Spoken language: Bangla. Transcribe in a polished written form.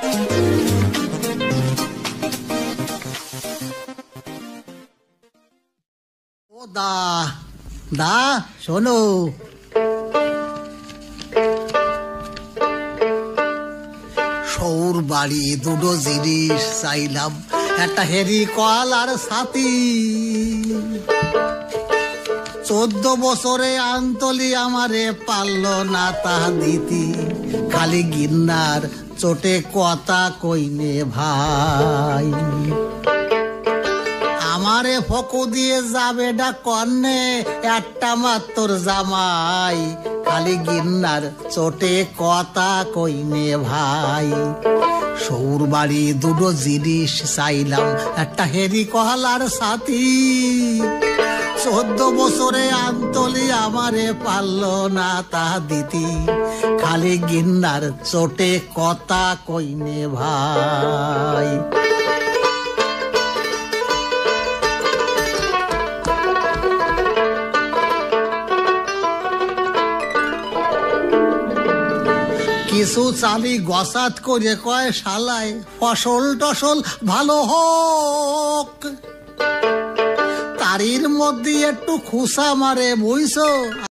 ও দা দা শোনো, সৌর বাড়ি দুটো জিনিস চাইলাম, একটা হেরি কল আর সাথী। 14 বছরে আন্তলি আমারে পারল না তা দিতি, খালি গিন্নার চোটে কথা কইনে ভাই। আমারে ফকু দিয়ে যাবে ডা কন্যে, একটা মাত্র জামাই, খালি গিন্নার চোটে কথা কইনে ভাই। সৌর বাড়ি দুটো জিনিস চাইলাম, একটা হেরি কহলার সাথী। 14 বছরে আন্তলি আমারে পারল না তা দিতি, খালি গিন্নার চোটে কথা কইনে ভাই। কিছু চালি গসাত করে কয় শালায়, ফসল টসল ভালো হোক, তারির মধ্যে একটু খুসা মারে বুঝছো।